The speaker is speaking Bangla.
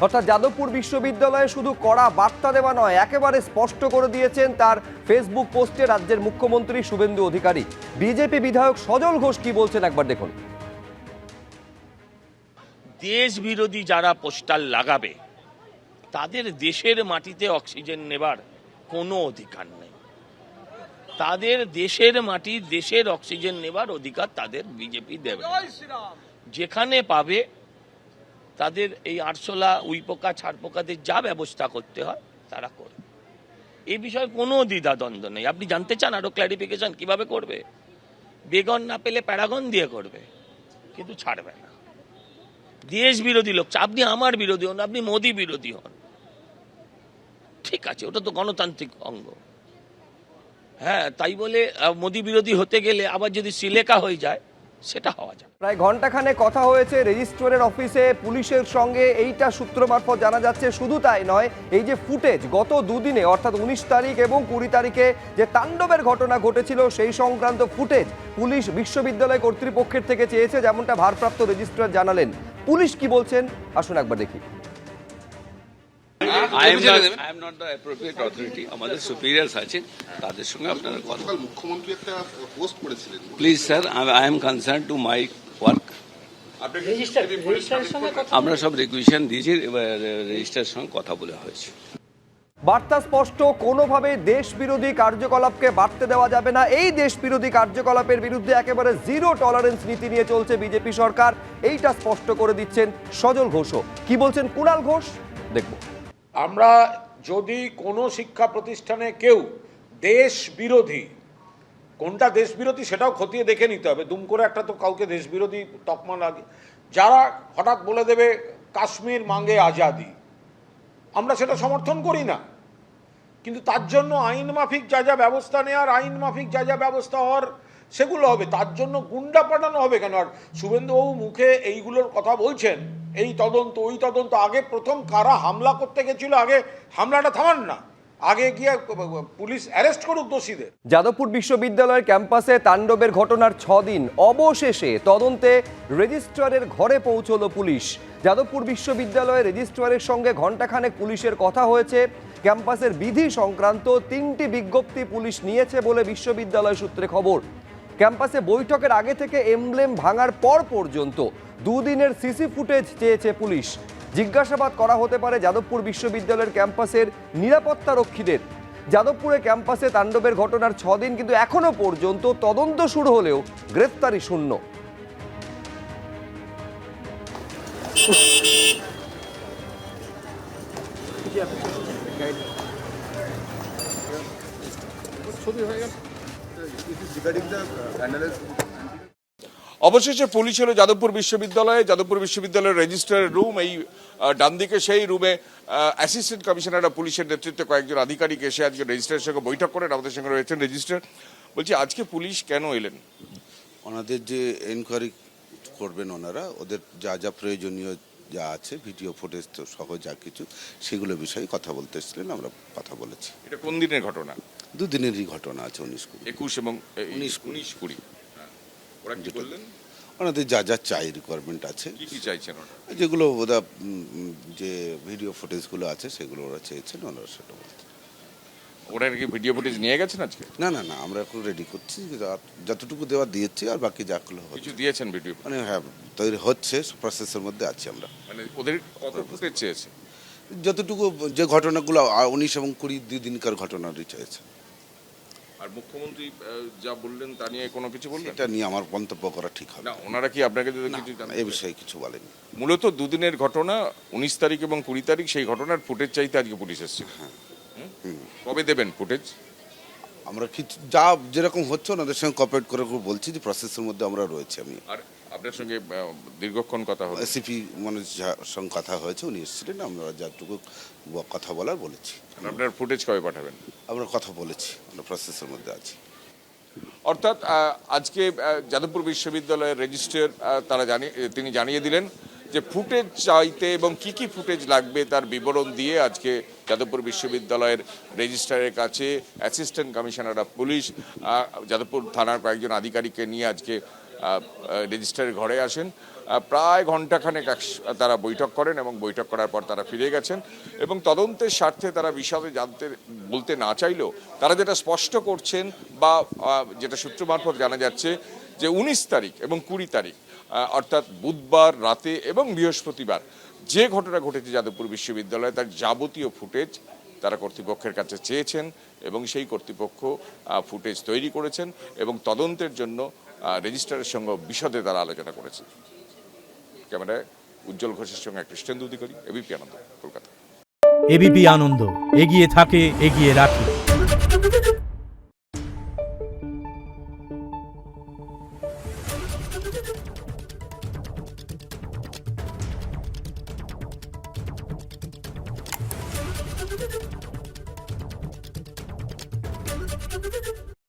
অর্থাৎ যাদবপুর বিশ্ববিদ্যালয়ে শুধু কড়া বার্তা দেওয়া নয়, একেবারে স্পষ্ট করে দিয়েছেন তার ফেসবুক পোস্টে রাজ্যের মুখ্যমন্ত্রী শুভেন্দু অধিকারী। বিজেপি বিধায়ক সজল ঘোষ কি বলছেন একবার দেখুন। দেশ বিরোধী যারা পোস্টার লাগাবে তাদের দেশের মাটিতে অক্সিজেন নেবার কোনো অধিকার নেই। তাদের দেশের মাটি, দেশের অক্সিজেন নেবার অধিকার তাদের বিজেপি দেবে। যেখানে পাবে তাদের এই আরশোলা, উইপোকা, ছাড়পোকাদের যা ব্যবস্থা করতে হয় তারা করবে। এই বিষয়ে কোনো দ্বিধাদ্বন্দ্ব নেই। আপনি জানতে চান আরো ক্ল্যারিফিকেশন কিভাবে করবে? বেগন না পেলে প্যারাগন দিয়ে করবে, কিন্তু ছাড়বে না। দেশ বিরোধী লোক, আপনি আমার বিরোধী হন, আপনি মোদী বিরোধী হন, ঠিক আছে, ওটা তো গণতান্ত্রিক অঙ্গ। হ্যাঁ, তাই বলে মোদী বিরোধী হতে গেলে আবার যদি সিলেকা হয়ে যায়, সেটা হওয়া যায়। প্রায় ঘন্টাখানে কথা হয়েছে রেজিস্ট্রারের অফিসে পুলিশের সঙ্গে, এইটা সূত্র মারফত জানা যাচ্ছে। শুধু তাই নয়, এই যে ফুটেজ গত দুদিনে অর্থাৎ 19 তারিখ এবং 20 তারিখে যে তাণ্ডবের ঘটনা ঘটেছিল, সেই সংক্রান্ত ফুটেজ পুলিশ বিশ্ববিদ্যালয় কর্তৃপক্ষের থেকে চেয়েছে, যেমনটা ভারপ্রাপ্ত রেজিস্ট্রার জানালেন। পুলিশ কি বলছেন আসুন একবার দেখি। I am not the appropriate authority. আমাদের superiors আছেন, তাদের সঙ্গে আপনারা কথা বলুন। মুখ্যমন্ত্রী একটা পোস্ট করেছিলেন। Please sir, I am concerned to my work. আমরা সব রিকুয়েশন দিয়েছি, রেজিস্ট্রারের সঙ্গে কথা বলা হয়েছে। বার্তা স্পষ্ট, কোনোভাবে দেশ বিরোধী কার্যকলাপকে বাড়তে দেওয়া যাবে না। এই দেশ বিরোধী কার্যকলাপের বিরুদ্ধে একেবারে জিরো টলারেন্স নীতি নিয়ে চলছে বিজেপি সরকার। এইটা স্পষ্ট করে দিচ্ছেন সজল ঘোষও। কি বলছেন কুণাল ঘোষ, দেখব। আমরা যদি কোনো শিক্ষা প্রতিষ্ঠানে কেউ দেশ বিরোধী, কোনটা দেশ বিরোধী সেটাও খতিয়ে দেখে নিতে হবে। দুম করে একটা তো কাউকে দেশ বিরোধী তকমা লাগে। যারা হঠাৎ বলে দেবে কাশ্মীর মাঙ্গে আজাদি, আমরা সেটা সমর্থন করি না, কিন্তু তার জন্য আইন মাফিক যা যা ব্যবস্থা নেওয়ার, আইন মাফিক যা যা ব্যবস্থা হওয়ার সেগুলো হবে। তার জন্য গুন্ডা পাঠানো হবে কেন? আর শুভেন্দুবাবু মুখে এইগুলোর কথা বলছেন, এই তদন্ত ওই তদন্ত। আগে প্রথম কারা হামলা করতে গেছিল, আগে হামলাটা থামান না, আগে গিয়ে পুলিশ অ্যারেস্ট করুক দোষীদের। যাদবপুর বিশ্ববিদ্যালয়ের ক্যাম্পাসে তাণ্ডবের ঘটনার 6 দিন অবশেষে তদন্তে রেজিস্ট্রারের ঘরে পৌঁছলো পুলিশ। যাদবপুর বিশ্ববিদ্যালয়ের রেজিস্ট্রারের সঙ্গে ঘণ্টাখানেক পুলিশের কথা হয়েছে। ক্যাম্পাসের বিধি সংক্রান্ত 3টি বিজ্ঞপ্তি পুলিশ নিয়েছে বলে বিশ্ববিদ্যালয় সূত্রে খবর। ক্যাম্পাসে বৈঠকের আগে থেকে এমব্লেম ভাঙার পর পর্যন্ত দুদিনের সিসি ফুটেজ চেয়েছে পুলিশ। জিজ্ঞাসাবাদ করা হতে পারে যাদবপুর বিশ্ববিদ্যালয়ের ক্যাম্পাসের নিরাপত্তা রক্ষীদের। যাদবপুরে ক্যাম্পাসে তাণ্ডবের ঘটনার 6 দিন, কিন্তু এখনো পর্যন্ত তদন্ত শুরু হলেও গ্রেফতারি শূন্য। অবশেষে পুলিশ হলো যাদবপুর বিশ্ববিদ্যালয়ের রেজিস্ট্রারের রুম। এই ডান দিকে সেই রুমে অ্যাসিস্ট্যান্ট কমিশনার পুলিশের নেতৃত্বে কয়েকজন আধিকারিক এসে আজকে রেজিস্ট্রারের সঙ্গে বৈঠক করেন। আমাদের সঙ্গে রয়েছেন রেজিস্ট্রার। বলছি, আজকে পুলিশ কেন এলেন? ওনাদের যে এনকোয়ারি করবেন ওনারা, ওদের যা যা প্রয়োজনীয় যা আছে, ভিডিও ফুটেজ তো সহ যা কিছু, সেগুলো বিষয়ে কথা বলতে এসেছিলেন। আমরা কথা বলেছি। এটা কোন দিনের ঘটনা? দুদিনেরই ঘটনা আছে, 19-20। 21 এবং 19-20। ওরা কি বললেন? ওনাদের যা যা চাই, রিকোয়ারমেন্ট আছে। কি চাইছেন ওরা? যেগুলো ওরা যে ভিডিও ফুটেজগুলো আছে সেগুলো ওরা চেয়েছেন, ওনারা সেটা বলতে। ওরা কি ভিডিও ফুটেজ নিয়ে গেছেন আজকে? না, আমরা এখন রেডি করছি, যতটুকু দেওয়া দিয়েছি, আর বাকি যাগুলো কিছু দিয়েছেন ভিডিও? মানে হ্যাঁ, তৈরি হচ্ছে, প্রসেসের মধ্যে আছি আমরা। মানে ওদের কত ফুটেজ চেয়েছে? যতটুকু যে ঘটনাগুলো 19 এবং 20 দুদিনকার ঘটনারই চেয়েছে। আর মুখ্যমন্ত্রী যা বললেন তা নিয়ে কোনো কিছু বললেন? এটা নিয়ে আমার মন্তব্য করা ঠিক হবে না। ওনারা কি আপনাকে কিছু এ বিষয়ে কিছু বলেনি। মূলত দুদিনের ঘটনা, 19 তারিখ এবং 20 তারিখ, সেই ঘটনার ফুটেজ চাইতে আজকে পুলিশ এসেছে। হ্যাঁ। কবে দেবেন ফুটেজ? আমরা কিছু যা যেরকম হচ্ছে ওনাদের সঙ্গে কোঅপারেট করে বলছি, যে প্রসেসের মধ্যে আমরা রয়েছি। আমি আর আপনার সঙ্গে দীর্ঘক্ষণ কথা হলো? এসিপি মনোজ সঙ্গে কথা হয়েছে, উনি এসেছিলেন। আমরা যতটুকু কথা বলার বলেছি। আপনার ফুটেজ কবে পাঠাবেন? আমরা কথা বলেছি, আমরা প্রসেসের মধ্যে আছি। অর্থাৎ আজকে যাদবপুর বিশ্ববিদ্যালয়ের রেজিস্ট্রার তিনি জানিয়ে দিলেন যে ফুটেজ চাইতে এবং কি কি ফুটেজ লাগবে তার বিবরণ দিয়ে আজকে যাদবপুর বিশ্ববিদ্যালয়ের রেজিস্ট্রারের কাছে assistant commissioner of police, Jadavpur থানার কয়েকজন আধিকারিককে নিয়ে আজকে রেজিস্ট্রারের ঘরে আসেন। প্রায় ঘণ্টাখানেক তারা বৈঠক করেন এবং বৈঠক করার পর তারা ফিরে গেছেন এবং তদন্তের স্বার্থে তারা বিশদে বলতে না চাইলেও তারা যেটা স্পষ্ট করছেন বা যেটা সূত্র মারফত জানা যাচ্ছে যে 19 তারিখ এবং 20 তারিখ অর্থাৎ বুধবার রাতে এবং বৃহস্পতিবার যে ঘটনা ঘটেছে যাদবপুর বিশ্ববিদ্যালয়ে তার যাবতীয় ফুটেজ তারা কর্তৃপক্ষের কাছে চেয়েছেন এবং সেই কর্তৃপক্ষ ফুটেজ তৈরি করেছেন এবং তদন্তের জন্য রেজিস্ট্রারের সঙ্গে বিশদে তারা আলোচনা করেছে। ক্যামেরায় উজ্জ্বল ঘোষের সঙ্গে কৃষ্ণেন্দু অধিকারী, এবিপি আনন্দ, কলকাতা। এবিপি আনন্দ, এগিয়ে থাকে, এগিয়ে রাখে।